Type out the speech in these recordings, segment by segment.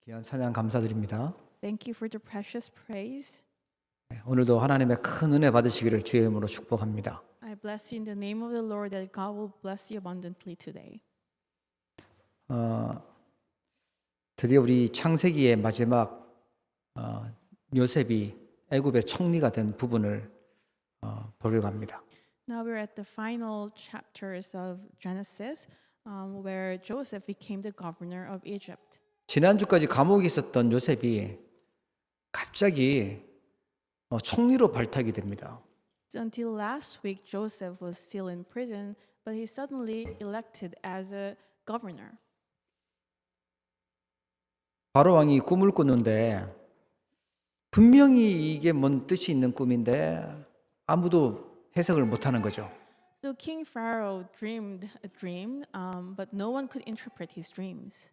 귀한 찬양 감사드립니다. Thank you for the precious praise. 오늘도 하나님의 큰 은혜 받으시기를 주의 이름으로 축복합니다. I bless you in the name of the Lord that God will bless you abundantly today. 드디어 우리 창세기의 마지막 요셉이 애굽의 총리가 된 부분을 보려고 합니다. Now we're at the final chapters of Genesis, where Joseph became the governor of Egypt. 지난주까지 감옥에 있었던 요셉이 갑자기 총리로 발탁이 됩니다. So until last week, Joseph was still in prison, but he suddenly elected as a governor. 바로 왕이 꿈을 꿨는데 분명히 이게 뭔 뜻이 있는 꿈인데 아무도 해석을 못하는 거죠. So King Pharaoh dreamed a dream, but no one could interpret his dreams.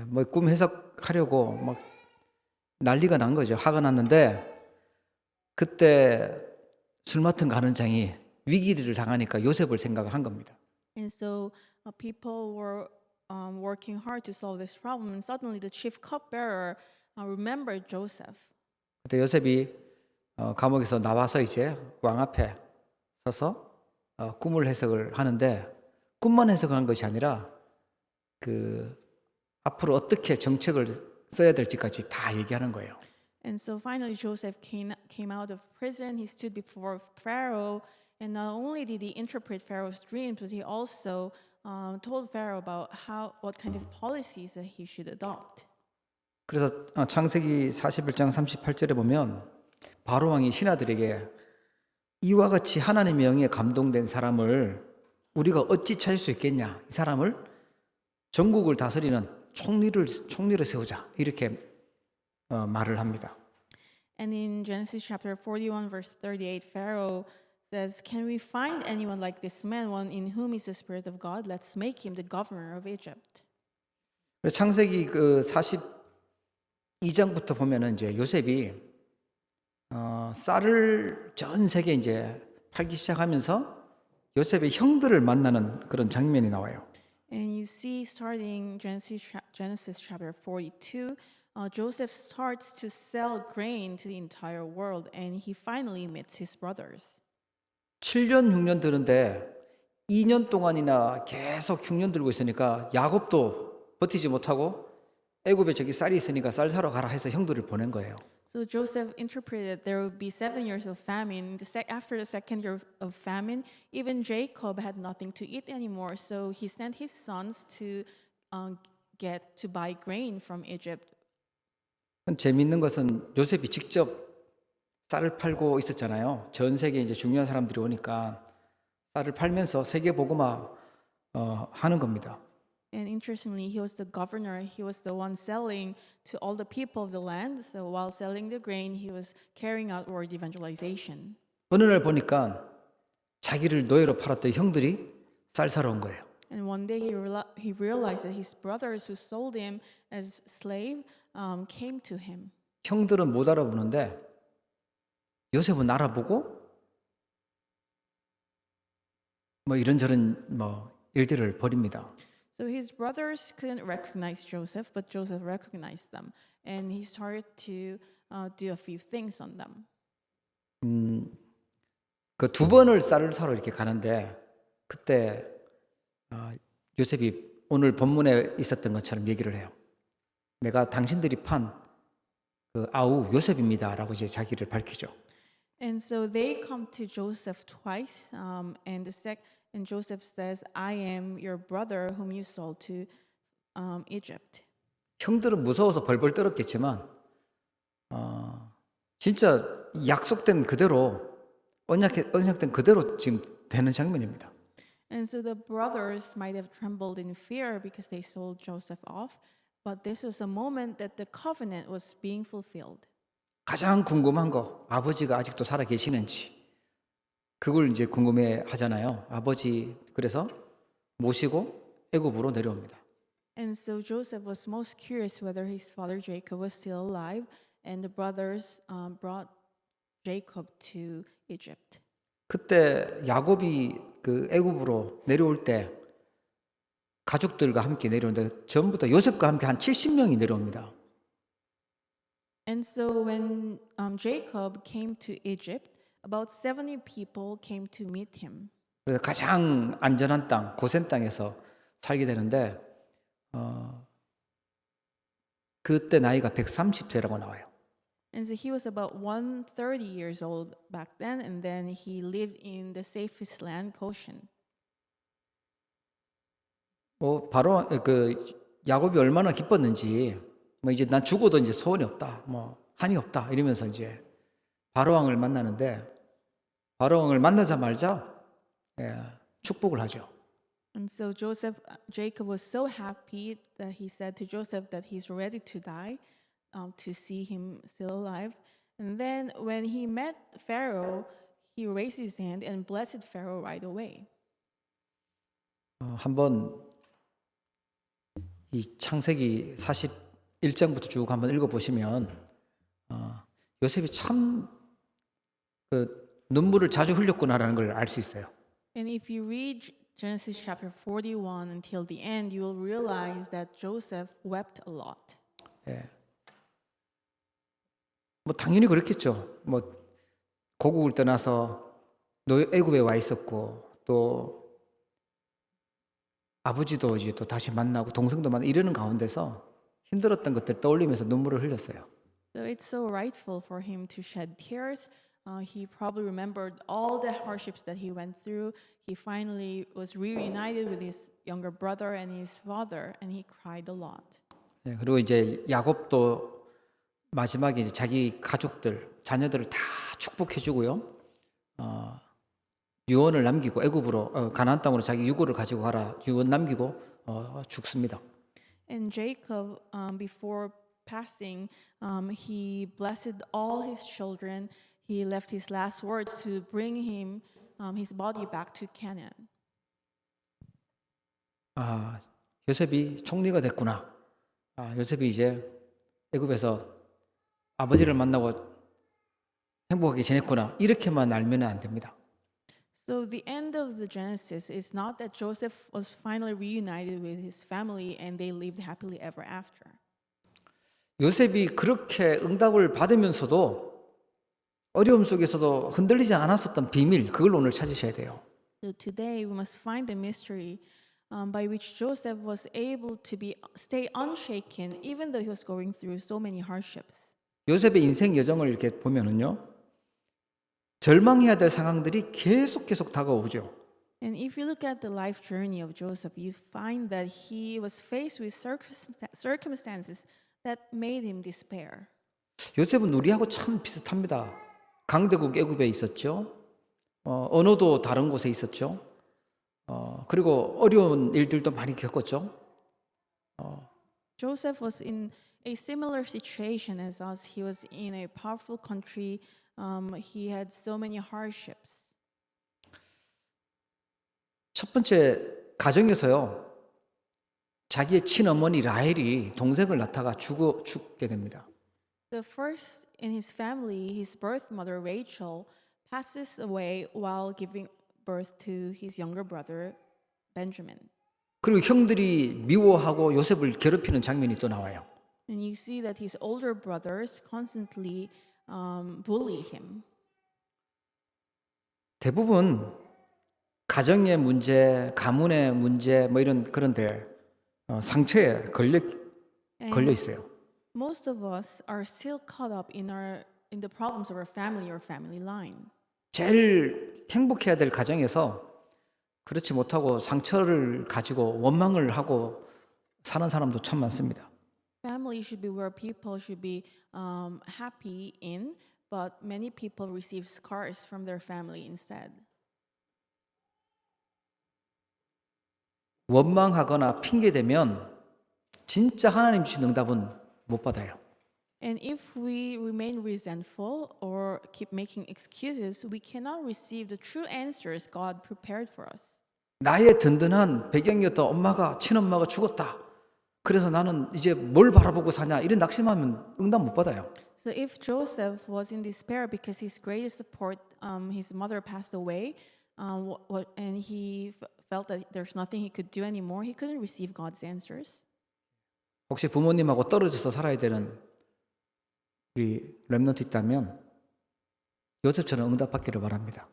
뭐 꿈 해석하려고 막 난리가 난 거죠. 화가 났는데 그때 술 맡은 가는장이 위기를 당하니까 요셉을 생각한 겁니다. And so people were working hard to solve this problem, and suddenly the chief cupbearer remembered Joseph. 그때 요셉이 감옥에서 나와서 이제 왕 앞에 서서 꿈을 해석을 하는데 꿈만 해석한 것이 아니라 그 앞으로 어떻게 정책을 써야 될지까지 다 얘기하는 거예요. And so finally Joseph came out of prison. He stood before Pharaoh, and not only did he interpret Pharaoh's dreams, but he also told Pharaoh about what kind of policies that he should adopt. 그래서 창세기 41장 38절에 보면 바로 왕이 신하들에게 이와 같이 하나님의 영에 감동된 사람을 우리가 어찌 찾을 수 있겠냐? 이 사람을 전국을 다스리는 총리를 세우자 이렇게 말을 합니다. And in Genesis chapter 41 verse 38, Pharaoh says, "Can we find anyone like this man, one in whom is the spirit of God? Let's make him the governor of Egypt." 그래서 창세기 그 42장부터 보면은 이제 요셉이 쌀을 전 세계에 이제 팔기 시작하면서 요셉의 형들을 만나는 그런 장면이 나와요. And you see, starting Genesis chapter 42, Joseph starts to sell grain to the entire world, and he finally meets his brothers. 7년 흉년 들은데 2년 동안이나 계속 흉년 들고 있으니까 야곱도 버티지 못하고 애굽에 저기 쌀이 있으니까 쌀 사러 가라 해서 형들을 보낸 거예요. So Joseph interpreted there would be 7 years of famine. After the second year of famine, even Jacob had nothing to eat anymore. So he sent his sons to buy grain from Egypt. 재미있는 것은 요셉이 직접 쌀을 팔고 있었잖아요. 전 세계에 이제 중요한 사람들이 오니까 쌀을 팔면서 세계 복음화 하는 겁니다. And interestingly, he was the governor. He was the one selling to all the people of the land. So while selling the grain, he was carrying out word evangelization. 어느 날 보니까 자기를 노예로 팔았던 형들이 쌀 사러 온 거예요. And one day he realized that his brothers who sold him as slave came to him. 형들은 못 알아보는데 요셉은 알아보고 뭐 이런저런 뭐 일들을 벌입니다. So his brothers couldn't recognize Joseph, but Joseph recognized them, and he started to do a few things on them. 그 두 번을 쌀을 사러 이렇게 가는데 그때 요셉이 오늘 본문에 있었던 것처럼 얘기를 해요. 내가 당신들이 판 그 아우 요셉입니다라고 이제 자기를 밝히죠. And so they come to Joseph twice, and Joseph says, "I am your brother whom you sold to Egypt." 형들은 무서워서 벌벌 떨었겠지만 진짜 약속된 그대로 언약된 그대로 지금 되는 장면입니다. And so the brothers might have trembled in fear because they sold Joseph off, but this was a moment that the covenant was being fulfilled. 가장 궁금한 거 아버지가 아직도 살아 계시는지 그걸 이제 궁금해 하잖아요. 아버지 그래서 모시고 애굽으로 내려옵니다. And so Joseph was most curious whether his father Jacob was still alive, and the brothers brought Jacob to Egypt. 그때 야곱이 그 애굽으로 내려올 때 가족들과 함께 내려오는데 전부 다 요셉과 함께 한 70명이 내려옵니다. And so when Jacob came to Egypt, about 70 people came to meet him. 그래서 가장 안전한 땅, 고센 땅에서 살게 되는데 그때 나이가 130세라고 나와요. And so he was about 130 years old back then, and then he lived in the safest land, Goshen. 바로 그 야곱이 얼마나 기뻤는지 뭐 이제 난 죽어도 이제 소원이 없다, 뭐 한이 없다 이러면서 이제 바로 왕을 만나는데 바로 왕을 만나자마자 축복을 하죠. And so Jacob was so happy that he said to Joseph that he's ready to die, to see him still alive. And then when he met Pharaoh, he raised his hand and blessed Pharaoh right away. 한번 이 창세기 41장부터 쭉 한번 읽어보시면 요셉이 참 그 눈물을 자주 흘렸구나라는 걸 알 수 있어요. And if you read Genesis chapter 41 until the end, you will realize that Joseph wept a lot. 뭐 당연히 그렇겠죠. 뭐 고국을 떠나서 애굽에 와 있었고 또 아버지도 이제 또 다시 만나고 동생도 만나 이러는 가운데서 힘들었던 것들 떠올리면서 눈물을 흘렸어요. So it's so rightful for him to shed tears. He probably remembered all the hardships that he went through. He finally was reunited with his younger brother and his father, and he cried a lot. 그리고 이제 야곱도 마지막에 이제 자기 가족들, 자녀들을 다 축복해주고요. 유언을 남기고 애굽으로 가나안 땅으로 자기 유고를 가지고 가라 유언 남기고 죽습니다. And Jacob, before passing, he blessed all his children. He left his last words to bring him his body back to Canaan. 요셉이 총리가 됐구나. 요셉이 이제 애굽에서 아버지를 만나고 행복하게 지냈구나. 이렇게만 알면 안 됩니다. So the end of the Genesis is not that Joseph was finally reunited with his family and they lived happily ever after. 요셉이 그렇게 응답을 받으면서도 어려움 속에서도 흔들리지 않았었던 비밀, 그걸 오늘 찾으셔야 돼요. So today we must find the mystery by which Joseph was able to stay unshaken even though he was going through so many hardships. 요셉의 인생 여정을 이렇게 보면은요, 절망해야 될 상황들이 계속 다가오죠. And if you look at the life journey of Joseph, you find that he was faced with circumstances that made him despair. 요셉은 우리하고 참 비슷합니다. 강대국 애굽에 있었죠. 언어도 다른 곳에 있었죠. 그리고 어려운 일들도 많이 겪었죠. Joseph was in a similar situation as us. He was in a powerful country. He had so many hardships. 첫 번째 가정에서요. 자기의 친어머니 라헬이 동생을 낳다가 죽게 됩니다. The first in his family, his birth mother Rachel passes away while giving birth to his younger brother Benjamin. 그리고 형들이 미워하고 요셉을 괴롭히는 장면이 또 나와요. And you see that his older brothers constantly bully him. 대부분 가정의 문제, 가문의 문제 뭐 이런 그런데 상처에 걸려 있어요. Most of us are still caught up in the problems of our family or family line. 제일 행복해야 될 가정에서 그렇지 못하고 상처를 가지고 원망을 하고 사는 사람도 참 많습니다. Family should be where people should be happy in, but many people receive scars from their family instead. 원망하거나 핑계대면 진짜 하나님 주신 응답은 못 받아요. And if we remain resentful or keep making excuses, we cannot receive the true answers God prepared for us. 나의 든든한 배경이었던 엄마가 친엄마가 죽었다. 그래서 나는 이제 뭘 바라보고 사냐 이런 낙심하면 응답 못 받아요. So if Joseph was in despair because his greatest support, his mother passed away, and he felt that there's nothing he could do anymore, he couldn't receive God's answers. 혹시 부모님하고 떨어져서 살아야 되는 우리 렘넌트 있다면 요셉처럼 응답받기를 바랍니다.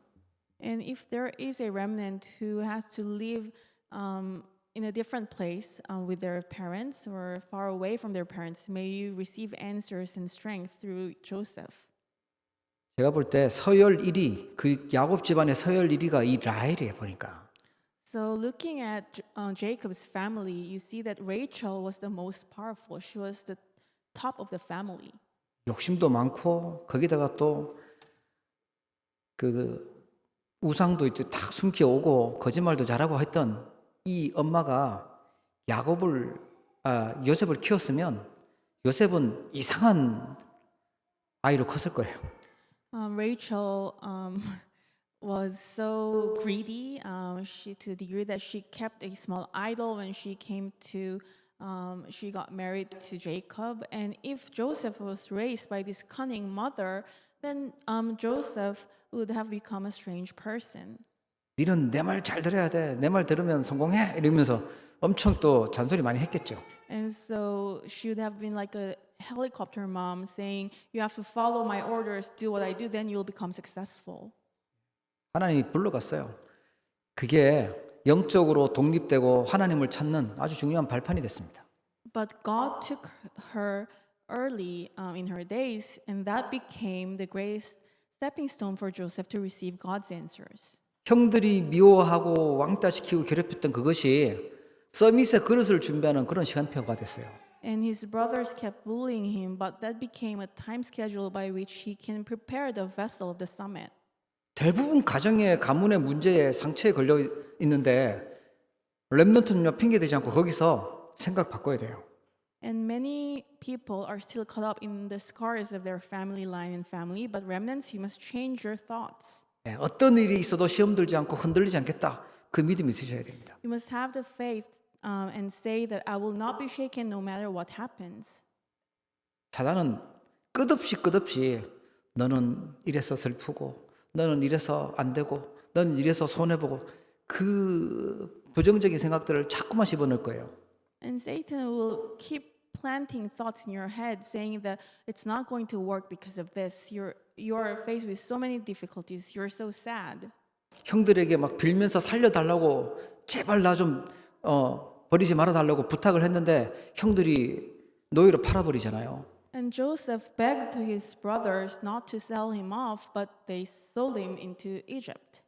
And if there is a remnant who has to live in a different place with their parents or far away from their parents, may you receive answers and strength through Joseph. 제가 볼 때 서열 1위, 그 야곱 집안의 서열 1위가 이 라헬이에요, 보니까. So looking at Jacob's family, you see that Rachel was the most powerful. She was the top of the family. 욕심도 많고 거기다가 또 그 우상도 이제 딱 숨겨오고 거짓말도 잘하고 했던 이 엄마가 요셉을 키웠으면 요셉은 이상한 아이로 컸을 거예요. Rachel was so greedy, to the degree that she kept a small idol when she she got married to Jacob. And if Joseph was raised by this cunning mother, then Joseph would have become a strange person. 너는 내 말 잘 들어야 돼. 내 말 들으면 성공해. 이러면서 엄청 또 잔소리 많이 했겠죠. And so she would have been like a helicopter mom saying, you have to follow my orders, do what I do, then you'll become successful. 하나님이 불러갔어요. 그게 영적으로 독립되고 하나님을 찾는 아주 중요한 발판이 됐습니다. But God took her early in her days, and that became the greatest stepping stone for Joseph to receive God's answers. 형들이 미워하고 왕따시키고 괴롭혔던 그것이 서밋의 그릇을 준비하는 그런 시간표가 됐어요. And his brothers kept bullying him, but that became a time schedule by which he can prepare the vessel of the summit. 대부분 가정의 가문의 문제에 상처에 걸려 있는데 렘넌트는요 핑계대지 않고 거기서 생각 바꿔야 돼요. And many people are still caught up in the scars of their family line and family, but remnants, you must change your thoughts. 어떤 일이 있어도 시험 들지 않고 흔들리지 않겠다. 그 믿음이 있으셔야 됩니다. You must have the faith and say that I will not be shaken no matter what happens. 사단은 끝없이 너는 이래서 슬프고 너는 이래서 안 되고 너는 이래서 손해보고 그 부정적인 생각들을 자꾸만 집어넣을 거예요. And Satan will keep planting thoughts in your head saying that it's not going to work because of this. You're faced with so many difficulties. You're so sad. 형들에게 막 빌면서 살려달라고 제발 나 좀 버리지 말아달라고 부탁을 했는데 형들이 노예로 팔아버리잖아요. And Joseph begged to his brothers not to sell him off, but they sold him into Egypt.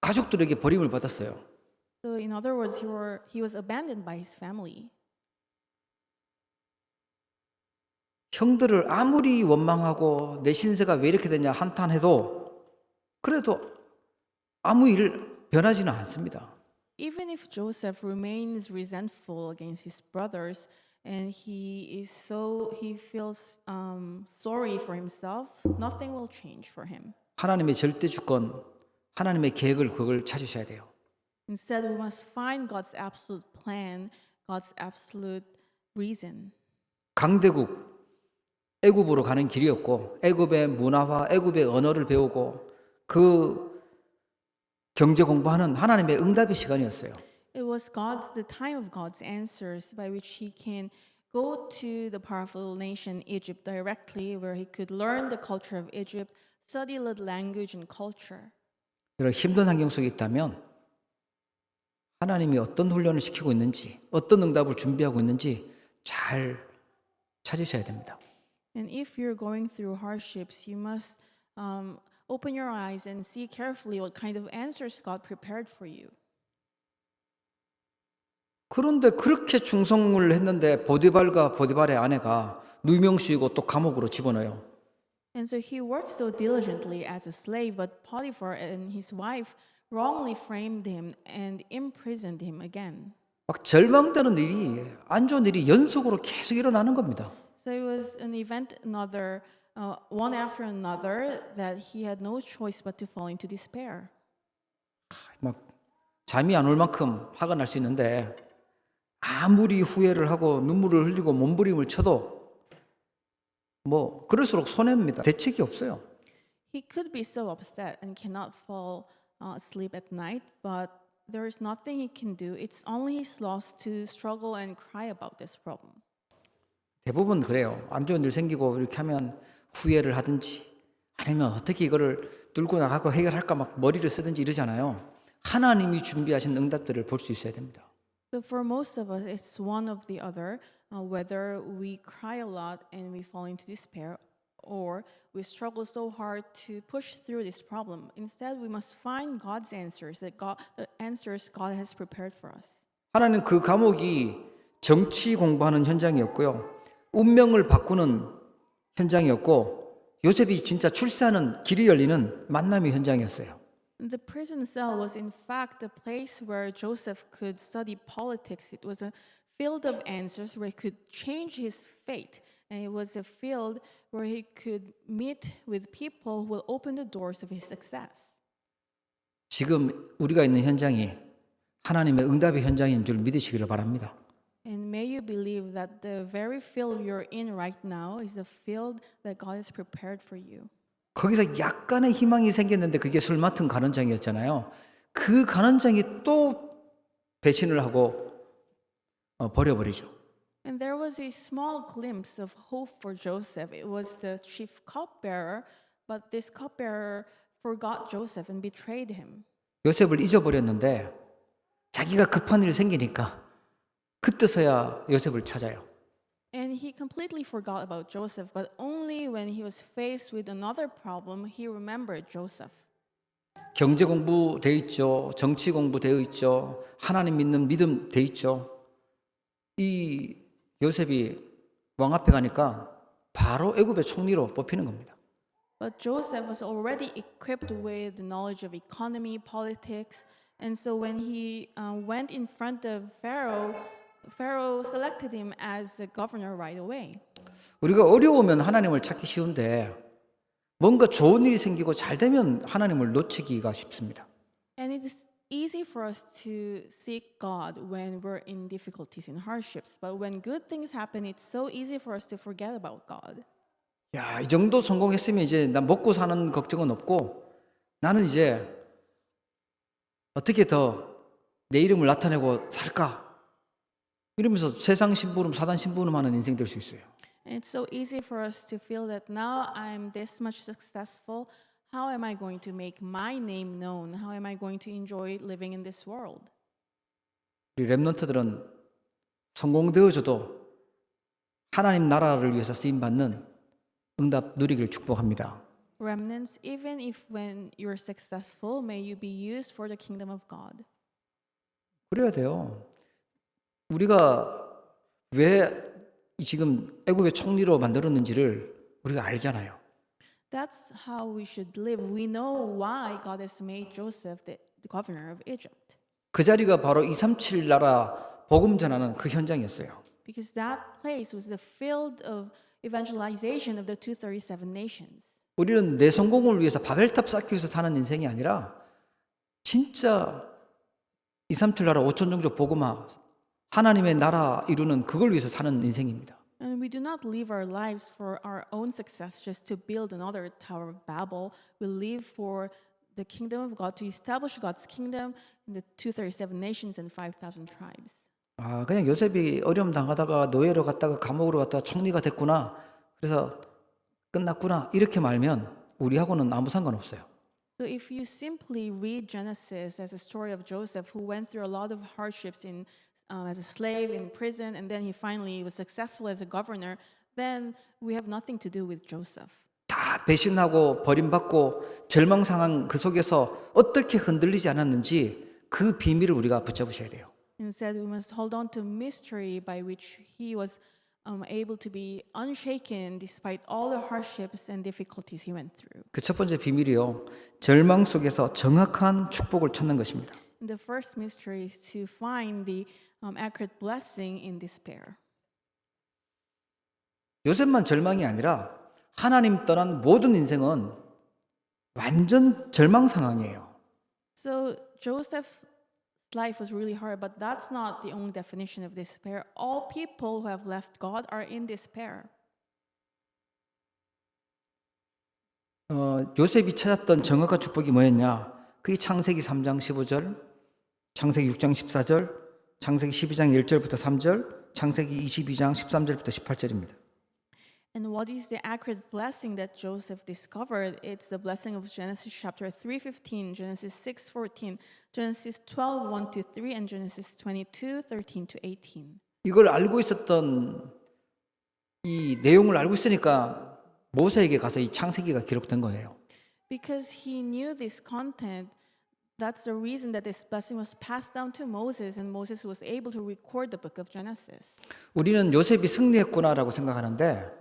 가족들에게 버림을 받았어요. So in other words, he was abandoned by his family. 형들을 아무리 원망하고 내 신세가 왜 이렇게 되냐 한탄해도 그래도 아무 일 변하지는 않습니다. Even if Joseph remains resentful against his brothers and he feels sorry for himself, nothing will change for him. 하나님의 절대 주권, 하나님의 계획을 그걸 찾으셔야 돼요. Instead, we must find God's absolute plan, God's absolute reason. 강대국 애굽으로 가는 길이었고 애굽의 문화와 애굽의 언어를 배우고 그 경제 공부하는 하나님의 응답의 시간이었어요. It was the time of God's answers by which he can go to the powerful nation Egypt directly, where he could learn the culture of Egypt, study the language and culture. 이런 힘든 환경 속에 있다면 하나님이 어떤 훈련을 시키고 있는지, 어떤 응답을 준비하고 있는지 잘 찾으셔야 됩니다. And if you're going through hardships, you must open your eyes and see carefully what kind of answers God prepared for you. 그런데 그렇게 충성을 했는데 보디발과 보디발의 아내가 누명씌우고 또 감옥으로 집어넣어요. And so he worked so diligently as a slave, but Potiphar and his wife wrongly framed him and imprisoned him again. 막 절망되는 일이 안 좋은 일이 연속으로 계속 일어나는 겁니다. So it was an event, one after another, that he had no choice but to fall into despair. 막 잠이 안 올 만큼 화가 날 수 있는데 아무리 후회를 하고 눈물을 흘리고 몸부림을 쳐도 뭐 그럴수록 손해입니다. 대책이 없어요. He could be so upset and cannot fall asleep at night, but there is nothing he can do. It's only his loss to struggle and cry about this problem. 대부분 그래요. 안 좋은 일 생기고 이렇게 하면 후회를 하든지 아니면 어떻게 이거를 뚫고 나가고 해결할까 막 머리를 쓰든지 이러잖아요. 하나님이 준비하신 응답들을 볼 수 있어야 됩니다. So for most of us, it's one of the other, whether we cry a lot and we fall into despair, or we struggle so hard to push through this problem. Instead, we must find God's answers, the answers God has prepared for us. 하나님 그 감옥이 정치 공부하는 현장이었고요. 운명을 바꾸는 현장이었고 요셉이 진짜 출세하는 길이 열리는 만남의 현장이었어요. The prison cell was in fact a place where Joseph could study politics. It was a field of answers where he could change his fate. And it was a field where he could meet with people who will open the doors of his success. 지금 우리가 있는 현장이 하나님의 응답의 현장인 줄 믿으시기를 바랍니다. And may you believe that the very field you're in right now is a field that God has prepared for you. 거기서 약간의 희망이 생겼는데 그게 술 맡은 간원장이었잖아요. 그 간원장이 또 배신을 하고 버려버리죠. And there was a small glimpse of hope for Joseph. It was the chief cupbearer, but this cupbearer forgot Joseph and betrayed him. 요셉을 잊어버렸는데 자기가 급한 일이 생기니까 그때서야 요셉을 찾아요. And he completely forgot about Joseph, but only when he was faced with another problem, he remembered Joseph. 경제 공부 돼 있죠. 정치 공부 되어 있죠. 하나님 믿는 믿음 돼 있죠. 이 요셉이 왕 앞에 가니까 바로 애굽의 총리로 뽑히는 겁니다. But Joseph was already equipped with the knowledge of economy, politics, and so when he went in front of Pharaoh, Pharaoh selected him as a governor right away. 우리가 어려우면 하나님을 찾기 쉬운데 뭔가 좋은 일이 생기고 잘 되면 하나님을 놓치기가 쉽습니다. And it is easy for us to seek God when we're in difficulties and hardships. But when good things happen, it's so easy for us to forget about God. 야, 이 정도 성공했으면 이제 나 먹고 사는 걱정은 없고 나는 이제 어떻게 더 내 이름을 나타내고 살까? 이러면서 세상 심부름, 사단 심부름하는 인생 될 수 있어요. And it's so easy for us to feel that now I'm this much successful. How am I going to make my name known? How am I going to enjoy living in this world? 우리 렘넌트들은 성공되어져도 하나님 나라를 위해서 쓰임받는 응답 누리기를 축복합니다. Remnants, even if when you're successful, may you be used for the kingdom of God. 그래야 돼요. 우리가 왜 지금 애굽의 총리로 만들었는지를 우리가 알잖아요. That's how we should live. We know why God has made Joseph the governor of Egypt. 그 자리가 바로 237 나라 복음 전하는 그 현장이었어요. Because that place was the field of evangelization of the 237 nations. 우리는 내 성공을 위해서 바벨탑 쌓기 위해서 사는 인생이 아니라 진짜 237 나라 5천 종족 복음화 하나님의 나라 이루는 그걸 위해서 사는 인생입니다. And we do not live our lives for our own success just to build another Tower of Babel. We live for the kingdom of God, to establish God's kingdom in the 237 nations and 5,000 tribes. 아, 그냥 요셉이 어려움 당하다가 노예로 갔다가 감옥으로 갔다가 총리가 됐구나. 그래서 끝났구나. 이렇게 말면 우리하고는 아무 상관없어요. So if you simply read Genesis as a story of Joseph, who went through a lot of hardships as a slave in prison, and then he finally was successful as a governor, then we have nothing to do with Joseph. 다 배신하고 버림받고 절망 상황 그 속에서 어떻게 흔들리지 않았는지 그 비밀을 우리가 붙잡으셔야 돼요. Instead, we must hold on to mystery by which he was able to be unshaken despite all the hardships and difficulties he went through. 그 첫 번째 비밀이요. 절망 속에서 정확한 축복을 찾는 것입니다. And the first mystery is to find the accurate blessing in despair. 요셉만 절망이 아니라 하나님 떠난 모든 인생은 완전 절망 상황이에요. So Joseph's life was really hard, but that's not the only definition of despair. All people who have left God are in despair. 요셉이 찾았던 정확한 축복이 뭐였냐? 그게 창세기 3장 15절, 창세기 6장 14절, 창세기 12장 1절부터 3절, 창세기 22장 13절부터 18절입니다. And what is the accurate blessing that Joseph discovered? It's the blessing of Genesis chapter 3:15, Genesis 6:14, Genesis 12:1 to 3, and Genesis 22:13 to 18. 이걸 알고 있었던 이 내용을 알고 있으니까 모세에게 가서 이 창세기가 기록된 거예요. Because he knew this content, that's the reason that this blessing was passed down to Moses, and Moses was able to record the book of Genesis. 우리는 요셉이 승리했구나라고 생각하는데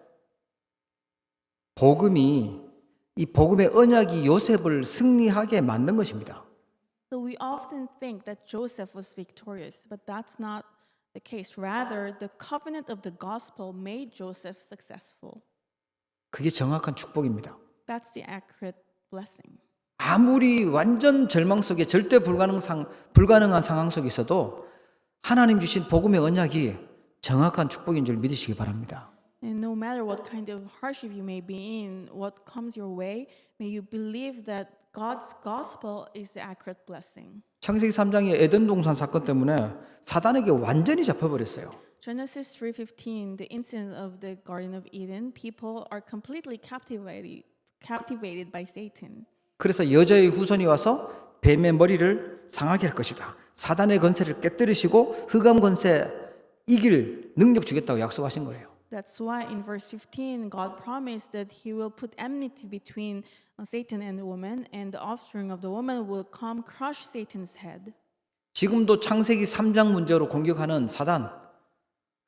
이 복음의 언약이 요셉을 승리하게 만든 것입니다. So we often think that Joseph was victorious, but that's not the case. Rather, the covenant of the gospel made Joseph successful. 그게 정확한 축복입니다. That's the accurate blessing. 아무리 완전 절망 속에 절대 불가능한 상황 속에 있어도 하나님 주신 복음의 언약이 정확한 축복인 줄 믿으시기 바랍니다. And no matter what kind of hardship you may be in, what comes your way, may you believe that God's gospel is the accurate blessing. 창세기 3장의 에덴 동산 사건 때문에 사단에게 완전히 잡혀버렸어요. Genesis 3:15, the incident of the Garden of Eden, people are completely captivated by Satan. 그래서 여자의 후손이 와서 뱀의 머리를 상하게 할 것이다. 사단의 권세를 깨뜨리시고 흑암 권세 이길 능력 주겠다고 약속하신 거예요. That's why in verse 15, God promised that He will put enmity between Satan and the woman, and the offspring of the woman will come crush Satan's head. 지금도 창세기 3장 문제로 공격하는 사단,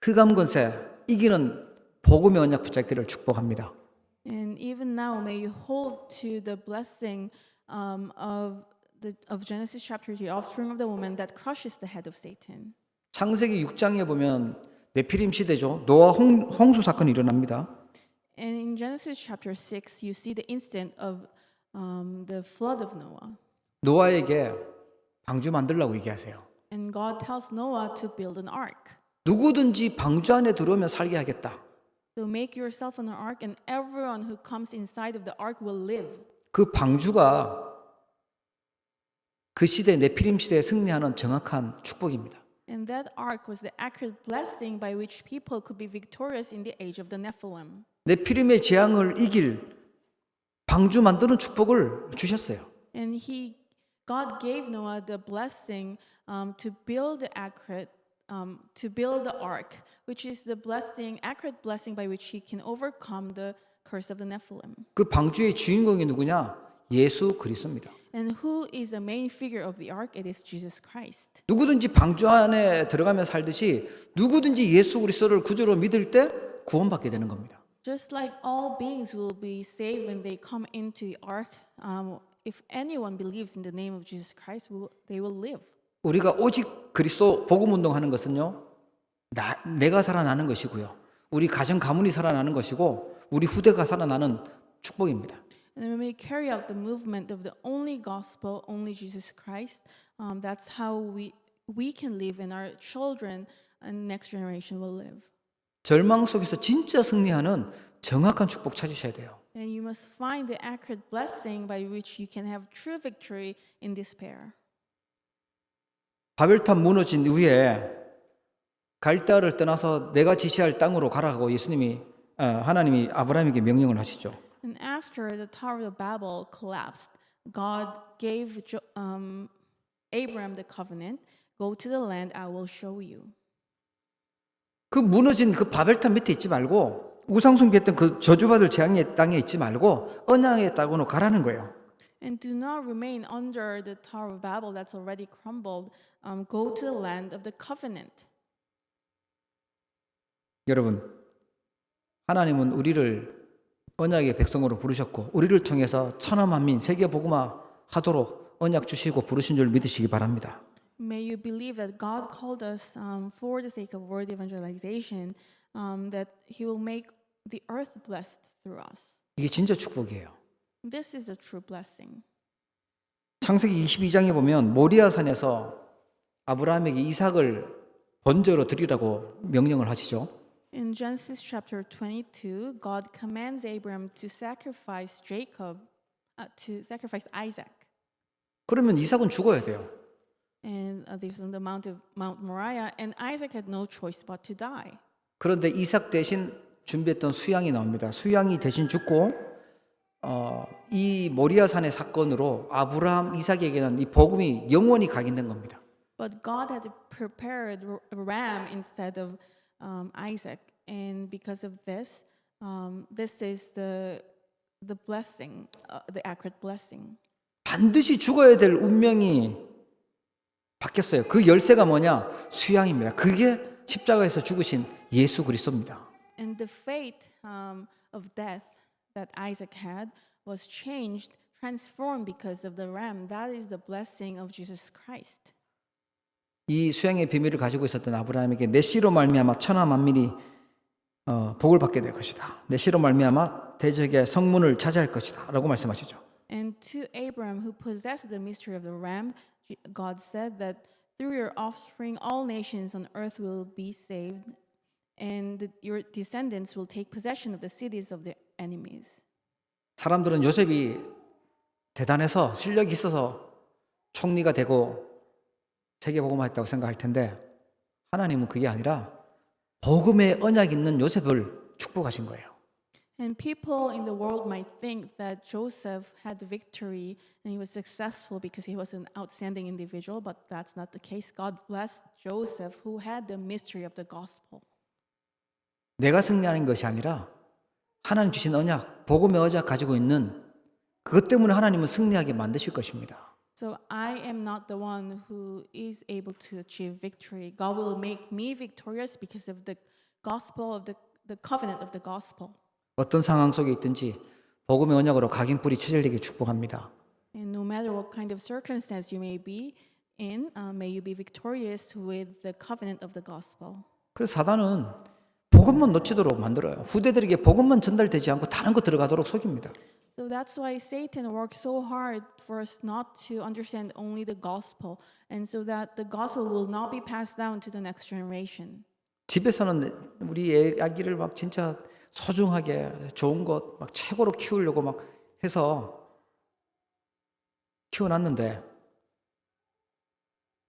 흑암 권세 이기는 복음의 언약 붙잡기를 축복합니다. And even now, may you hold to the blessing of Genesis chapter 3, offspring of the woman that crushes the head of Satan. 창세기 6장에 보면 네피림 시대죠. 노아 홍수 사건이 일어납니다. And in Genesis chapter 6, you see the incident of the flood of Noah. 노아에게 방주 만들라고 얘기하세요. And God tells Noah to build an ark. 누구든지 방주 안에 들어오면 살게 하겠다. So make yourself an ark, and everyone who comes inside of the ark will live. 그 방주가 그 시대 네피림 시대에 승리하는 정확한 축복입니다. And that ark was the accurate blessing by which people could be victorious in the age of the Nephilim. 네피림의 재앙을 이길 방주 만드는 축복을 주셨어요. And God gave Noah the blessing to build the ark, which is the accurate blessing by which he can overcome the curse of the Nephilim. 그 방주의 주인공이 누구냐? 예수 그리스도입니다. And who is the main figure of the ark? It is Jesus Christ. 누구든지 방주 안에 들어가며 살듯이 누구든지 예수 그리스도를 구주로 믿을 때 구원받게 되는 겁니다. Just like all beings will be saved when they come into the ark, if anyone believes in the name of Jesus Christ, they will live. 우리가 오직 그리스도 복음 운동하는 것은요, 내가 살아나는 것이고요, 우리 가정 가문이 살아나는 것이고, 우리 후대가 살아나는 축복입니다. And when we carry out the movement of the only gospel, only Jesus Christ, that's how we can live, and our children and next generation will live. 절망 속에서 진짜 승리하는 정확한 축복 찾으셔야 돼요. And you must find the accurate blessing by which you can have true victory in despair. 바벨탑 무너진 이후에 갈대아를 떠나서 내가 지시할 땅으로 가라고 하나님이 아브라함에게 명령을 하시죠. And after the Tower of Babel collapsed, God gave Abraham the covenant, go to the land I will show you. 그 무너진 그 바벨탑 밑에 있지 말고 우상숭배했던 그 저주받을 재앙의 땅에 있지 말고 언약의 땅으로 가라는 거예요. And do not remain under the Tower of Babel that's already crumbled. Go to the land of the covenant. 여러분, 하나님은 우리를 언약의 백성으로 부르셨고 우리를 통해서 천하 만민 세계 복음화 하도록 언약 주시고 부르신 줄 믿으시기 바랍니다. May you believe that God called us for the sake of word evangelization, that He will make the earth blessed through us. 이게 진짜 축복이에요. This is a true blessing. 창세기 22장에 보면 모리아산에서 아브라함에게 이삭을 번제로 드리라고 명령을 하시죠. In Genesis chapter 22, God commands Abraham to sacrifice Isaac. 그러면 이삭은 죽어야 돼요. and this is on the Mount Moriah, and Isaac had no choice but to die. 그런데 이삭 대신 준비했던 수양이 나옵니다. 수양이 대신 죽고 이 모리아산의 사건으로 아브라함, 이삭에게는 이 복음이 영원히 각인된 겁니다. But God had prepared a ram instead of Isaac, and because of this, this is the blessing, the accurate blessing. 반드시 죽어야 될 운명이 바뀌었어요. 그 열쇠가 뭐냐? 수양입니다. 그게 십자가에서 죽으신 예수 그리스도입니다. And the fate of death that Isaac had was changed, transformed because of the ram. That is the blessing of Jesus Christ. 이 수양의 비밀을 가지고 있었던 아브라함에게 내 씨로 말미암아 천하 만민이 복을 받게 될 것이다. 내 씨로 말미암아 대적의 성문을 차지할 것이다. 라고 말씀하시죠. And to Abraham, who possessed the mystery of the ram, God said that through your offspring, all nations on earth will be saved, and your descendants will take possession of the cities of the enemies. 사람들은 요셉이 대단해서 실력이 있어서 총리가 되고 세계복음화했다고 생각할 텐데 하나님은 그게 아니라 복음의 언약 있는 요셉을 축복하신 거예요. And people in the world might think that Joseph had the victory and he was successful because he was an outstanding individual, but that's not the case. God blessed Joseph, who had the mystery of the gospel. 내가 승리하는 것이 아니라 하나님 주신 언약, 복음의 언약 가지고 있는 그것 때문에 하나님은 승리하게 만드실 것입니다. So I am not the one who is able to achieve victory. God will make me victorious because of the gospel of the covenant of the gospel. 어떤 상황 속에 있든지 복음의 언약으로 각인뿔이 체질되길 축복합니다. And no matter what kind of circumstance you may be in, may you be victorious with the covenant of the gospel. 그래서 사단은 복음만 놓치도록 만들어요. 후대들에게 복음만 전달되지 않고 다른 거 들어가도록 속입니다. So that's why Satan works so hard for us not to understand only the gospel, and so that the gospel will not be passed down to the next generation. 집에서는 우리 아기를 막 진짜 소중하게 좋은 것 막 최고로 키우려고 막 해서 키워놨는데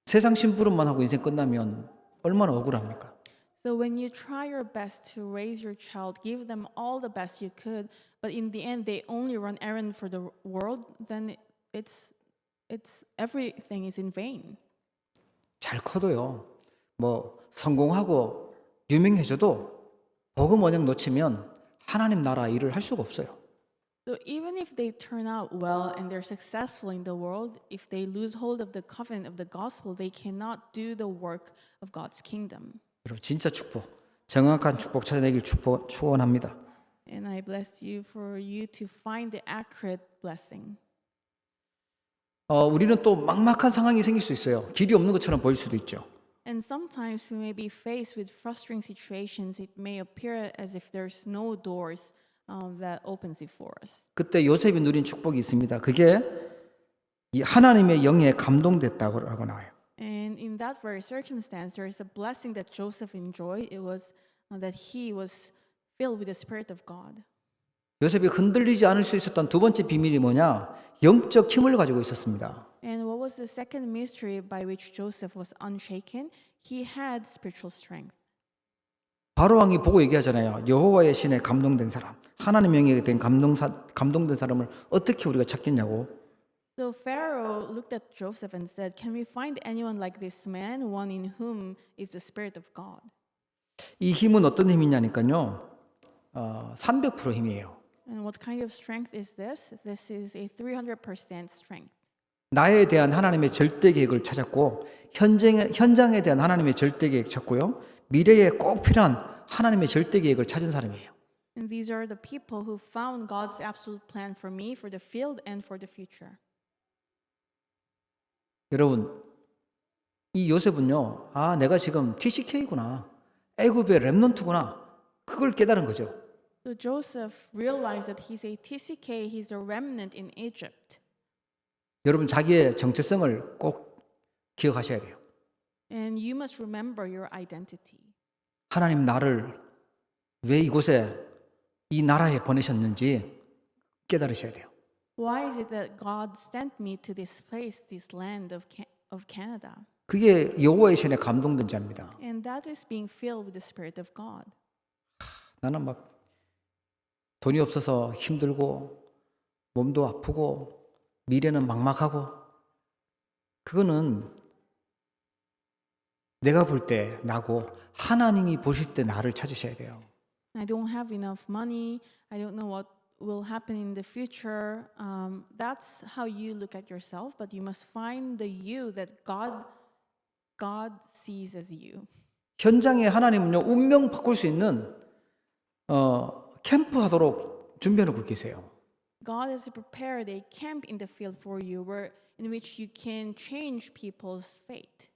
세상 심부름만 하고 인생 끝나면 얼마나 억울합니까? So when you try your best to raise your child, give them all the best you could, but in the end they only run errand for the world, then it's everything is in vain. 잘 커도요. 뭐 성공하고 유명해져도 복음 언약 놓치면 하나님 나라 일을 할 수가 없어요. So even if they turn out well and they're successful in the world, if they lose hold of the covenant of the gospel, they cannot do the work of God's kingdom. 여러분 진짜 축복, 정확한 축복 찾아내길 축원합니다. And I bless you for you to find the accurate blessing. 우리는 또 막막한 상황이 생길 수 있어요. 길이 없는 것처럼 보일 수도 있죠. And sometimes we may be faced with frustrating situations. It may appear as if there's no doors that opens before us. 그때 요셉이 누린 축복이 있습니다. 그게 이 하나님의 영에 감동됐다고 나와요. And in that very circumstance, there is a blessing that Joseph enjoyed. It was that he was filled with the Spirit of God. 요셉이 흔들리지 않을 수 있었던 두 번째 비밀이 뭐냐? 영적 힘을 가지고 있었습니다. And what was the second mystery by which Joseph was unshaken? He had spiritual strength. 바로 왕이 보고 얘기하잖아요. 여호와의 신에 감동된 사람, 하나님 영에 된 감동된 사람을 어떻게 우리가 찾겠냐고. So Pharaoh looked at Joseph and said, "Can we find anyone like this man, one in whom is the Spirit of God?" 이 힘은 어떤 힘이냐니까요. 300% 힘이에요. And what kind of strength is this? This is a 300% strength. 나에 대한 하나님의 절대 계획을 찾았고 현장에 대한 하나님의 절대 계획 찾고요. 미래에 꼭 필요한 하나님의 절대 계획을 찾은 사람이에요. And these are the people who found God's absolute plan for me, for the field, and for the future. 여러분, 이 요셉은요. 내가 지금 TCK구나. 애굽의 렘넌트구나. 그걸 깨달은 거죠. So Joseph realized that he's a TCK, he's a remnant in Egypt. 여러분 자기의 정체성을 꼭 기억하셔야 돼요. And you must remember your identity. 하나님 나를 왜 이곳에 이 나라에 보내셨는지 깨달으셔야 돼요. Why is it that God sent me to this place, this land of Canada. 그게 여호와의 신에 감동된 자입니다. And that is being filled with the Spirit of God. 나는 막 돈이 없어서 힘들고 몸도 아프고 미래는 막막하고 그거는 내가 볼 때 나고 하나님이 보실 때 나를 찾으셔야 돼요. I don't have enough money. I don't know what will happen in the future. That's how you look at yourself, but you must find the you that God sees as you. 현장에 하나님은요 운명 바꿀 수 있는 캠프 하도록 준비해 놓고 계세요. God has prepared a camp in the field for you in which you can change people's fate.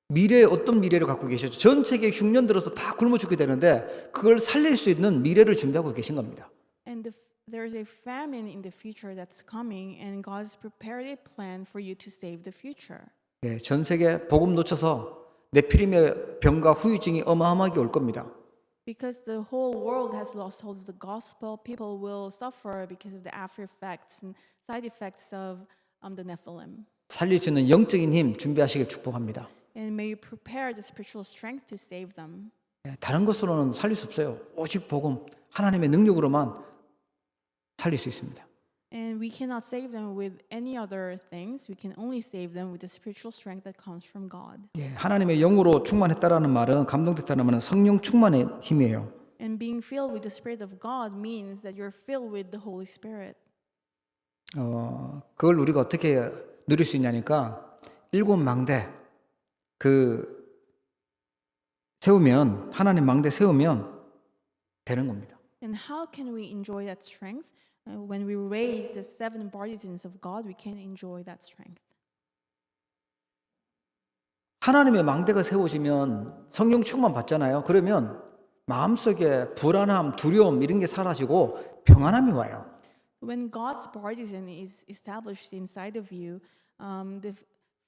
미래에 어떤 미래를 갖고 계시죠? 전 세계 흉년 들어서 다 굶어 죽게 되는데 그걸 살릴 수 있는 미래를 준비하고 계신 겁니다. And there's a famine in the future that's coming, and God's prepared a plan for you to save the future. 예, 전 세계 복음 놓쳐서 네피림의 병과 후유증이 어마어마하게 올 겁니다. Because the whole world has lost hold of the gospel, people will suffer because of the after effects and side effects of the Nephilim. 살릴 수 있는 영적인 힘 준비하시길 축복합니다. And may you prepare the spiritual strength to save them. 예, 다른 것으로는 살릴 수 없어요. 오직 복음, 하나님의 능력으로만 살릴 수 있습니다. And we cannot save them with any other things. We can only save them with the spiritual strength that comes from God. 예, 하나님의 영으로 충만했다라는 말은 감동됐다는 말은 성령 충만의 힘이에요. And being filled with the Spirit of God means that you're filled with the Holy Spirit. 그걸 우리가 어떻게 누릴 수 있냐니까 일곱 망대 세우면 하나님 망대 세우면 되는 겁니다. And how can we enjoy that strength? When we raise the 7 partisans of God, we can enjoy that strength. 하나님의 망대가 세워지면 성령 충만 받잖아요. 그러면 마음속에 불안함, 두려움 이런 게 사라지고 평안함이 와요. When God's partisan is established inside of you, the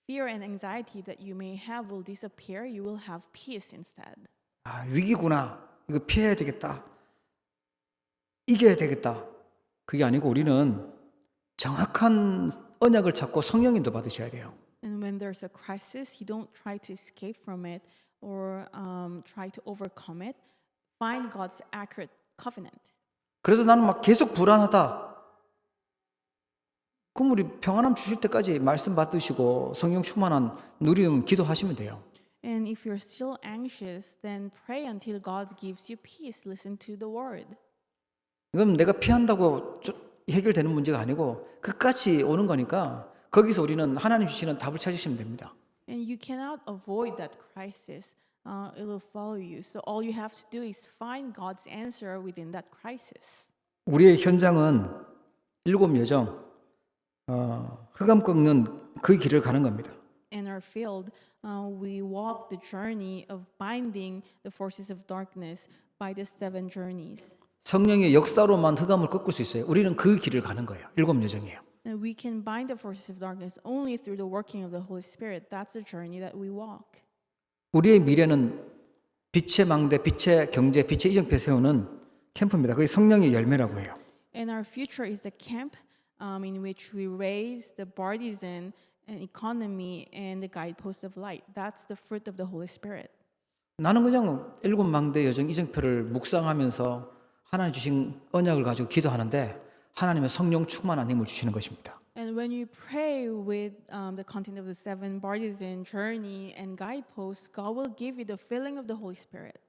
fear and anxiety that you may have will disappear. You will have peace instead. 아, 위기구나. 이거 피해야 되겠다. 이겨야 되겠다. 그게 아니고 우리는 정확한 언약을 찾고 성령인도 받으셔야 돼요. And when there's a crisis, you don't try to escape from it or try to overcome it. Find God's accurate covenant. 그래도 나는 막 계속 불안하다. 그럼 우리 평안함 주실 때까지 말씀 받으시고 성령 충만한 누리는 기도하시면 돼요. And if you're still anxious, then pray until God gives you peace. Listen to the word. 이건 내가 피한다고 해결되는 문제가 아니고 끝까지 오는 거니까 거기서 우리는 하나님 주시는 답을 찾으시면 됩니다. And you cannot avoid that crisis. It will follow you. So all you have to do is find God's answer within that crisis. 우리의 현장은 7 여정 흑암 꺾는 그 길을 가는 겁니다. In our field, we walk the journey of binding the forces of darkness by the 7 journeys. 성령의 역사로만 흑암을 꺾을 수 있어요. 우리는 그 길을 가는 거예요. 7 여정이에요. And we can bind the forces of darkness only through the working of the Holy Spirit. That's the journey that we walk. 우리의 미래는 빛의 망대, 빛의 경제, 빛의 이정표 세우는 캠프입니다. 그게 성령의 열매라고 해요. And our future is the camp in which we raise the partisan and economy and the guidepost of light. That's the fruit of the Holy Spirit. 나는 그냥 7 망대 여정 이정표를 묵상하면서 하나님 주신 언약을 가지고 기도하는데 하나님의 성령 충만한 힘을 주시는 것입니다. And when you pray with the content of the 7 partisan journey and guideposts, God will give you the filling of the Holy Spirit.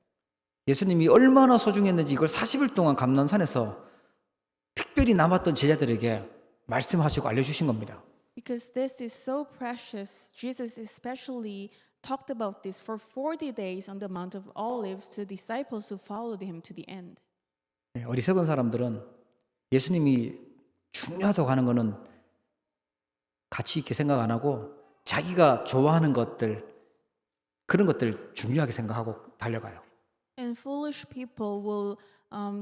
예수님이 얼마나 소중했는지 이걸 40일 동안 감난산에서 특별히 남았던 제자들에게 말씀하시고 알려주신 겁니다. Because this is so precious, Jesus especially talked about this for 40 days on the Mount of Olives to disciples who followed him to the end. 어리석은 사람들은 예수님이 중요하다고 하는 것은 가치 있게 생각 안 하고 자기가 좋아하는 것들 그런 것들 중요하게 생각하고 달려가요. And foolish people will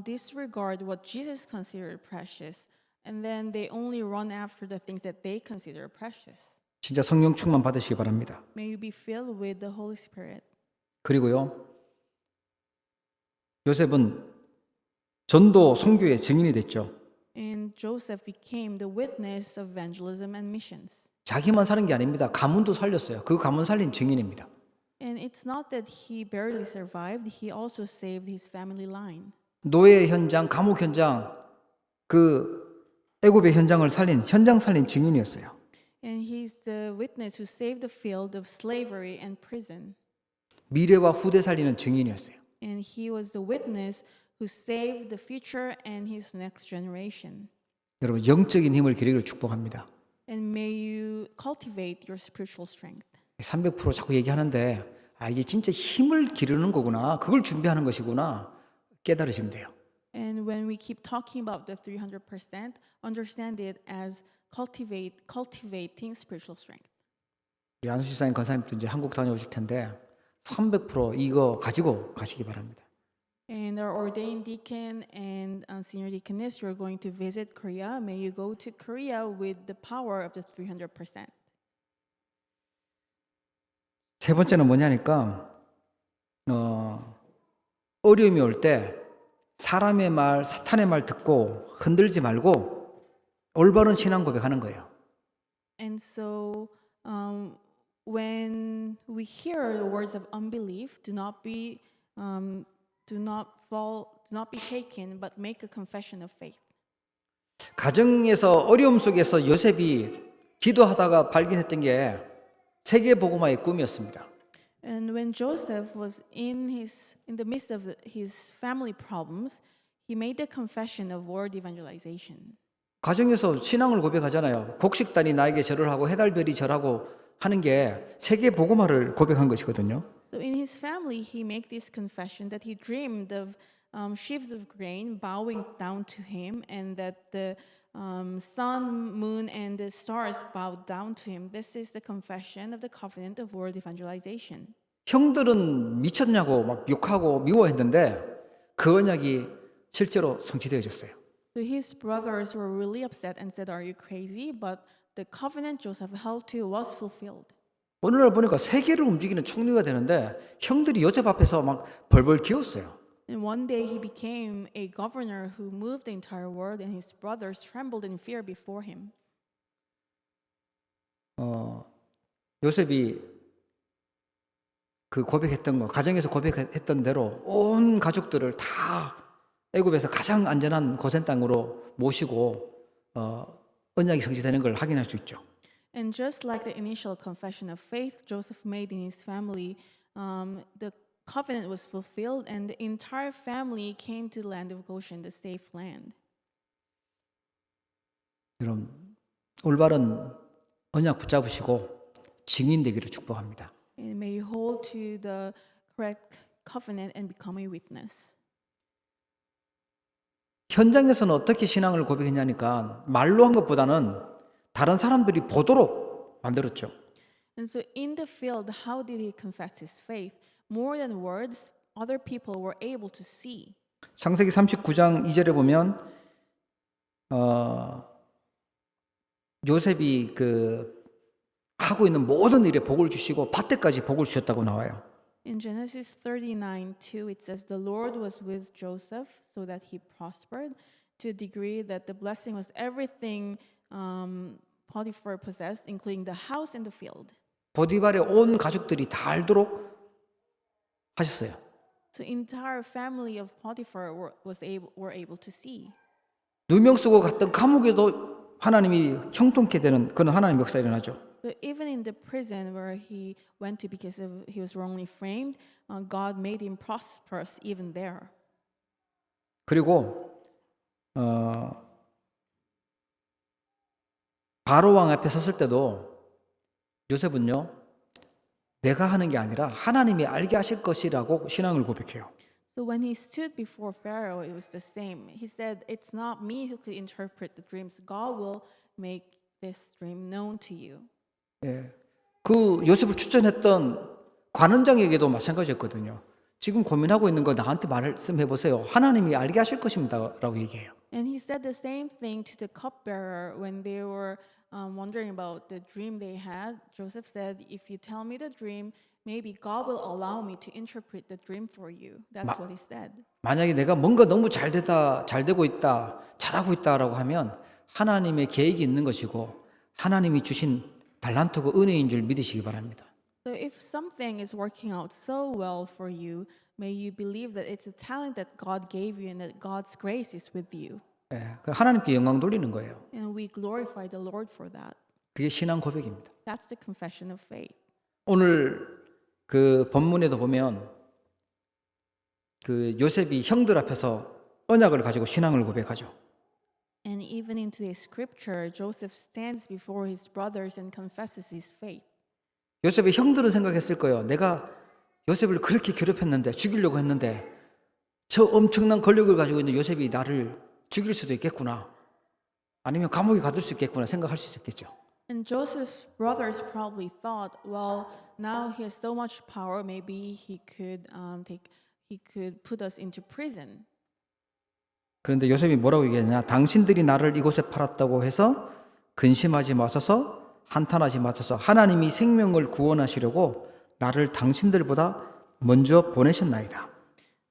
disregard what Jesus considered precious, and then they only run after the things that they consider precious. 진짜 성령 충만 받으시기 바랍니다. May you be filled with the Holy Spirit. 그리고요, 요셉은 전도 선교의 증인이 됐죠. And Joseph became the witness of evangelism and missions. 자기만 사는 게 아닙니다. 가문도 살렸어요. 그 가문 살린 증인입니다. And it's not that he barely survived, he also saved his family line. 노예 현장, 감옥 현장, 그 애굽의 현장을 살린 현장 살린 증인이었어요. And he's the witness who saved the field of slavery and prison. 미래와 후대 살리는 증인이었어요. And he was the witness who saved the future and his next generation. 여러분 영적인 힘을 기르기를 축복합니다. And may you cultivate your spiritual strength. 300% 자꾸 얘기하는데 이게 진짜 힘을 기르는 거구나. 그걸 준비하는 것이구나. 깨달으시면 돼요. And when we keep talking about the 300%, understand it as cultivating spiritual strength. 우리 안수 집사님 권사님도 이제 한국 다녀오실 텐데 300% 이거 가지고 가시기 바랍니다. And our ordained deacon and senior deaconess, you're going to visit Korea. May you go to Korea with the power of the 300%. 세 번째는 뭐냐니까 어려움이 올 때 사람의 말, 사탄의 말 듣고 흔들지 말고 올바른 신앙 고백하는 거예요. And so when we hear the words of unbelief, do not be shaken, but make a confession of faith. 가정에서 어려움 속에서 요셉이 기도하다가 발견했던 게 세계 복음화의 꿈이었습니다. And when Joseph was in the midst of his family problems, he made the confession of world evangelization. 가정에서 신앙을 고백하잖아요. 곡식단이 나에게 절을 하고 해달별이 절하고 하는 게 세계 복음화를 고백한 것이거든요. So in his family, he made this confession that he dreamed of sheaves of grain bowing down to him, and that the sun, moon, and the stars bowed down to him. This is the confession of the covenant of world evangelization. 형들은 미쳤냐고 막 욕하고 미워했는데 그 언약이 실제로 성취되어졌어요. So his brothers were really upset and said, "Are you crazy?" But the covenant Joseph held to was fulfilled. 오늘날 보니까 세계를 움직이는 총리가 되는데 형들이 요셉 앞에서 막 벌벌 기었어요. And one day he became a governor who moved the entire world, and his brothers trembled in fear before him. 요셉이 그 고백했던 거, 가정에서 고백했던 대로 온 가족들을 다 애굽에서 가장 안전한 고센 땅으로 모시고 언약이 성취되는 걸 확인할 수 있죠. And just like the initial confession of faith Joseph made in his family, the covenant was fulfilled, and the entire family came to the land of Goshen, the safe land. 여러분 올바른 언약 붙잡으시고 증인 되기를 축복합니다. And may you hold to the correct covenant and become a witness. 현장에서는 어떻게 신앙을 고백했냐니까 말로 한 것보다는 다른 사람들이 보도록 만들었죠. And so in the field, how did he confess his faith? More than words, other people were able to see. 창세기 39장 2절에 보면 요셉이 그 하고 있는 모든 일에 복을 주시고 밭에까지 복을 주셨다고 나와요. In Genesis 39:2, it says, "The Lord was with Joseph so that he prospered to a degree that the blessing was everything Potiphar possessed, including the house and the field." 보디발의 온 가족들이 다 알도록 하셨어요. So entire family of Potiphar were able to see. 누명 쓰고 갔던 감옥에도 하나님이 형통케 되는 그런 하나님의 역사 일어나죠. So even in the prison where he went to because he was wrongly framed, God made him prosperous even there. 그리고 바로 왕 앞에 섰을 때도 요셉은요, 내가 하는 게 아니라 하나님이 알게 하실 것이라고 신앙을 고백해요. So when he stood before Pharaoh, it was the same. He said, "It's not me who could interpret the dreams. God will make this dream known to you." 예. 그 요셉을 추천했던 관원장에게도 마찬가지였거든요. 지금 고민하고 있는 거 나한테 말씀해 보세요. 하나님이 알게 하실 것입니다라고 얘기해요. And he said the same thing to the cupbearer when they were wondering about the dream they had. Joseph said, "If you tell me the dream, maybe God will allow me to interpret the dream for you." That's what he said. 만약에 내가 뭔가 너무 잘 되고 있다, 잘하고 있다라고 하면 하나님의 계획이 있는 것이고 하나님이 주신 달란트고 은혜인 줄 믿으시기 바랍니다. So if something is working out so well for you, may you believe that it's a talent that God gave you and that God's grace is with you. 예, 그 하나님께 영광 돌리는 거예요. And we glorify the Lord for that. 그게 신앙 고백입니다. That's the confession of faith. 오늘 그 본문에도 보면 그 요셉이 형들 앞에서 언약을 가지고 신앙을 고백하죠. And even in today's scripture, Joseph stands before his brothers and confesses his faith. 요셉의 형들은 생각했을 거예요. 내가 요셉을 그렇게 괴롭혔는데 죽이려고 했는데 저 엄청난 권력을 가지고 있는 요셉이 나를 죽일 수도 있겠구나. 아니면 감옥에 가둘 수 있겠구나 생각할 수 있겠죠. And Joseph's brothers probably thought, well, now he has so much power, maybe he could put us into prison. 그런데 요셉이 뭐라고 얘기했냐? 당신들이 나를 이곳에 팔았다고 해서 근심하지 마소서, 한탄하지 마소서. 하나님이 생명을 구원하시려고 나를 당신들보다 먼저 보내셨나이다.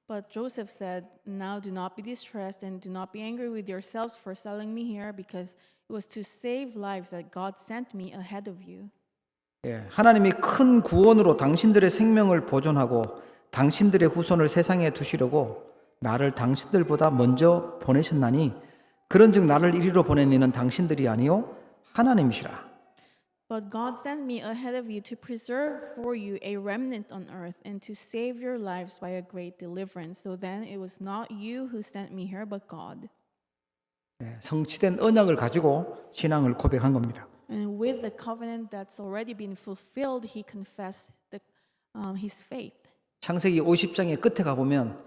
But Joseph said, now do not be distressed and do not be angry with yourselves for selling me here, because it was to save lives that God sent me ahead of you. 예, 하나님이 큰 구원으로 당신들의 생명을 보존하고 당신들의 후손을 세상에 두시려고 나를 당신들보다 먼저 보내셨나니 그런즉 나를 이리로 보낸 이는 당신들이 아니요 하나님이시라. But God sent me ahead of you to preserve for you a remnant on earth and to save your lives by a great deliverance. So then it was not you who sent me here, but God. 예, 성취된 언약을 가지고 신앙을 고백한 겁니다. And with the covenant that's already been fulfilled, he confessed his faith. 창세기 50장의 끝에 가보면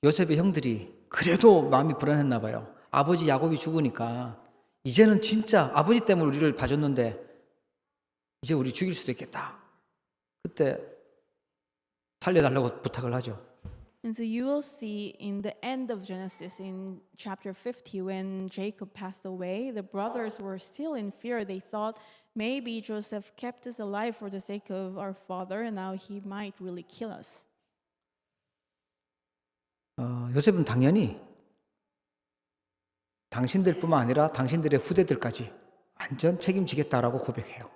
요셉의 형들이 그래도 마음이 불안했나 봐요. 아버지 야곱이 죽으니까 이제는 진짜 아버지 때문에 우리를 봐줬는데 이제 우리 죽일 수도 있겠다. 그때 살려달라고 부탁을 하죠. And so you will see in the end of Genesis in chapter 50, when Jacob passed away, the brothers were still in fear. They thought maybe Joseph kept us alive for the sake of our father, and now he might really kill us. 요셉은 당연히 당신들뿐만 아니라 당신들의 후대들까지 완전 책임지겠다라고 고백해요.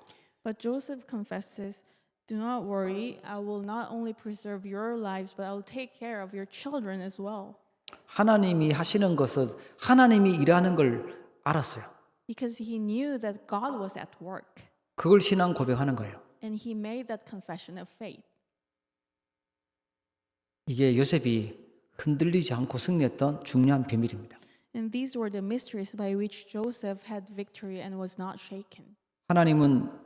But Joseph confesses, do not worry, I will not only preserve your lives, but I will take care of your children as well. 하나님이 하시는 것은 하나님이 일하는 걸 알았어요. Because he knew that God was at work. 그걸 신앙 고백하는 거예요. And he made that confession of faith. 이게 요셉이 흔들리지 않고 승리했던 중요한 비밀입니다. And these were the mysteries by which Joseph had victory and was not shaken. 하나님은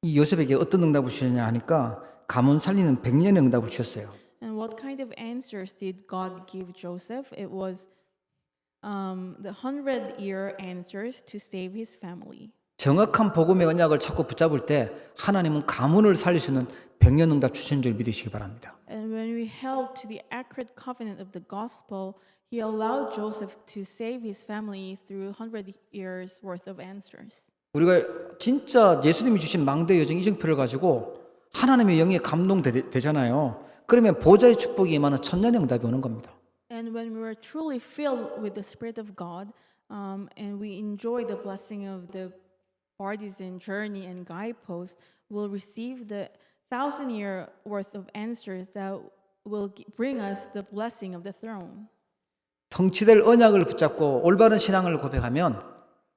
이 요셉에게 어떤 응답을 주셨냐 하니까 가문 살리는 100년의 응답을 주셨어요. And what kind of answers did God give Joseph? It was the 100-year answers to save his family. 정확한 복음의 언약을 찾고 붙잡을 때 하나님은 가문을 살릴 수 있는 100년 응답 주신 줄 믿으시기 바랍니다. And when we held to the accurate covenant of the gospel, he allowed Joseph to save his family through 100 years worth of answers. 우리가 진짜 예수님이 주신 망대 여정 이정표를 가지고 하나님의 영에 감동되잖아요. 그러면 보좌의 축복이 임하는 천년의 응답이 오는 겁니다. And when we were truly filled with the Spirit of God, and we enjoy the blessing of the partisan journey and guidepost, we'll receive the 1,000-year worth of answers that will bring us the blessing of the throne. 성취될 언약을 붙잡고 올바른 신앙을 고백하면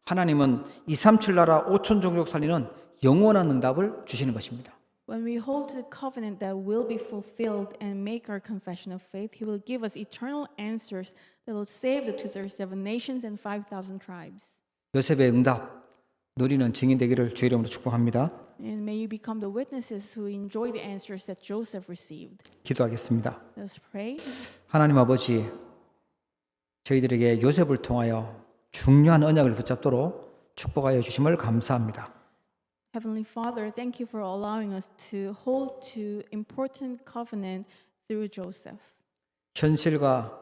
하나님은 237 나라 5천 종족 살리는 영원한 응답을 주시는 것입니다. When we hold to the covenant that will be fulfilled and make our confession of faith, He will give us eternal answers that will save the 237 nations and 5,000 tribes. 요셉의 응답 누리는 증인 되기를 주의 이름으로 축복합니다. And may you become the witnesses who enjoy the answers that Joseph received. 기도하겠습니다. Let us pray. 하나님 아버지, 저희들에게 요셉을 통하여 중요한 언약을 붙잡도록 축복하여 주심을 감사합니다. Heavenly Father, thank you for allowing us to hold to important covenant through Joseph. 현실과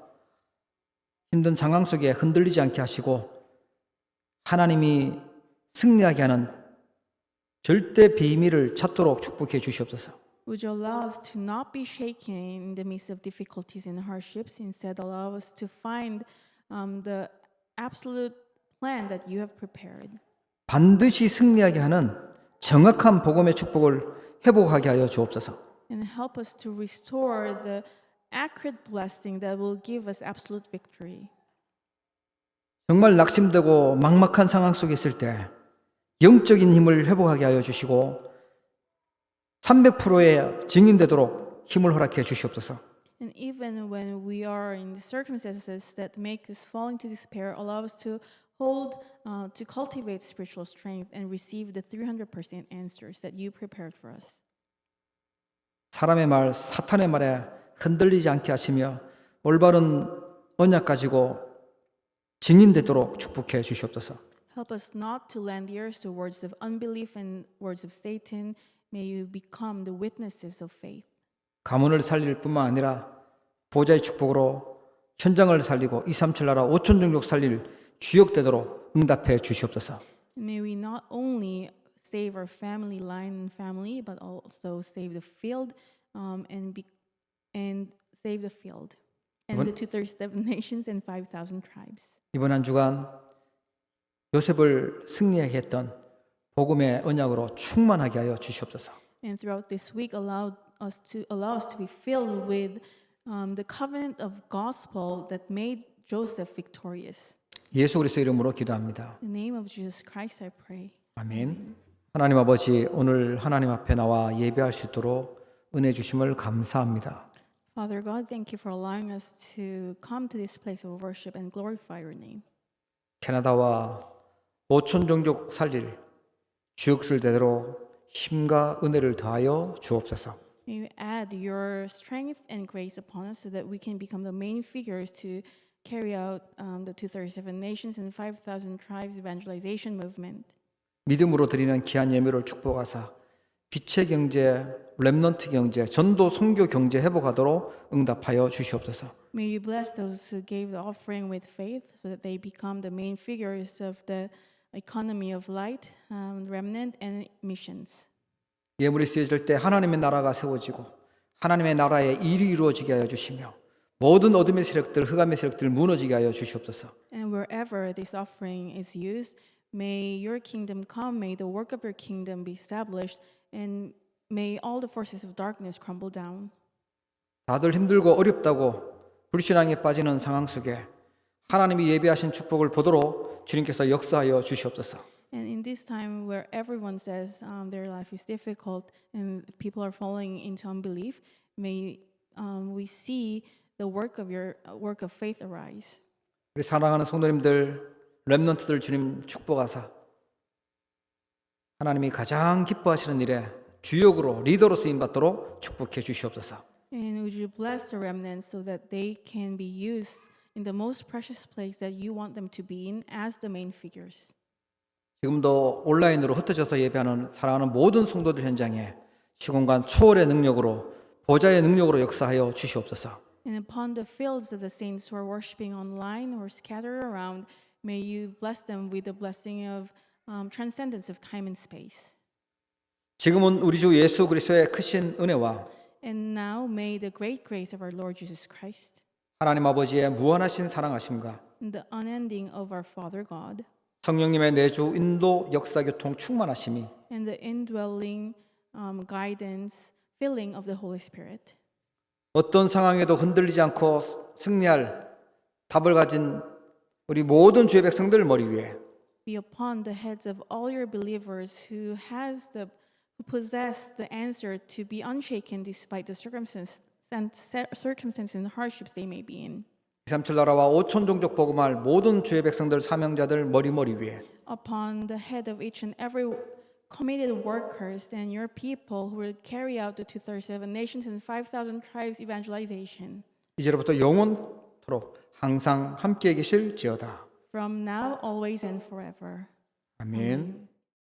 힘든 상황 속에 흔들리지 않게 하시고 하나님이 승리하게 하는 절대 비밀을 찾도록 축복해 주시옵소서. Would you allow us to not be shaken in the midst of difficulties and hardships? Instead, allow us to find the absolute plan that you have prepared. 반드시 승리하게 하는 정확한 복음의 축복을 회복하게 하여 주옵소서. and help us to restore the accurate blessing that will give us absolute victory. 정말 낙심되고 막막한 상황 속에 있을 때 영적인 힘을 회복하게 하여 주시고 300%의 증인되도록 힘을 허락해 주시옵소서. And even when we are in the circumstances that make us fall into despair, allow us to to cultivate spiritual strength and receive the 300% answers that you prepared for us. 사람의 말, 사탄의 말에 흔들리지 않게 하시며 올바른 언약 가지고 증인되도록 축복해 주시옵소서. Help us not to lend ears to words of unbelief and words of Satan. May you become the witnesses of faith. 가문을 살릴 뿐만 아니라 보좌의 축복으로 현장을 살리고 237 나라 5천 종족 살릴 주역되도록 응답해 주시옵소서. May we not only save our family line and family, but also save the field and save the field and the 237 nations and 5,000 tribes. 이번 한 주간 요셉을 승리하게 했던 복음의 언약으로 충만하게 하여 주시옵소서. And throughout this week, allow us to be filled with the covenant of gospel that made Joseph victorious. 예수 그리스도 이름으로 기도합니다. In the name of Jesus Christ, I pray. 아멘. 하나님 아버지, 오늘 하나님 앞에 나와 예배할 수 있도록 은혜 주심을 감사합니다. Father God, thank you for allowing us to come to this place of worship and glorify your name. 캐나다와 5천 종족 살릴 주역들 되도록 힘과 은혜를 더하여 주옵소서. May you add your strength and grace upon us so that we can become the main figures to carry out the 237 nations and 5,000 tribes evangelization movement. 믿음으로 드리는 귀한 예물을 축복하사 빛의 경제, 렘넌트 경제, 전도 선교 경제 회복하도록 응답하여 주시옵소서. May you bless those who gave the offering with faith so that they become the main figures of the economy of light, remnant, and missions. 예물이 쓰여질 때 하나님의 나라가 세워지고 하나님의 나라의 일이 이루어지게 하여 주시며 모든 어둠의 세력들, 흑암의 세력들 무너지게 하여 주시옵소서. And wherever this offering is used, may your kingdom come, may the work of your kingdom be established, and may all the forces of darkness crumble down. 다들 힘들고 어렵다고 불신앙에 빠지는 상황 속에 하나님이 예비하신 축복을 보도록 주님께서 역사하여 주시옵소서. And in this time where everyone says their life is difficult and people are falling into unbelief, may we see the work of your work of faith arise. 우리 사랑하는 성도님들, 렘넌트들 주님 축복하사 하나님이 가장 기뻐하시는 일에 주역으로 리더로 쓰임 받도록 축복해 주시옵소서. And would you bless the remnants so that they can be used in the most precious place that you want them to be in as the main figures. 지금도 온라인으로 흩어져서 예배하는 사랑하는 모든 성도들 현장에 시공간 초월의 능력으로 보좌의 능력으로 역사하여 주시옵소서. And upon the fields of the saints who are worshiping online or scattered around, may you bless them with the blessing of transcendence of time and space. 지금은 우리 주 예수 그리스도의 크신 은혜와 And now may the great grace of our Lord Jesus Christ 하나님 아버지의 무한하신 사랑하심과 and the unending of our Father God 성령님의 내주 인도 역사 교통 충만하심이 and the indwelling guidance, filling of the Holy Spirit 어떤 상황에도 흔들리지 않고 승리할 답을 가진 우리 모든 주의 백성들 머리 위에 be upon the heads of all your believers who possess the answer to be unshaken despite the circumstances and hardships they may be in. 237 나라와 5천 종족 복음할 모든 주의 백성들 사명자들 머리 위에 Upon the head of each and every committed workers and your people who will carry out the 237 nations and 5,000 tribes evangelization. 이제로부터 영원토록 항상 함께 계실지어다. From now, always, and forever. 아멘.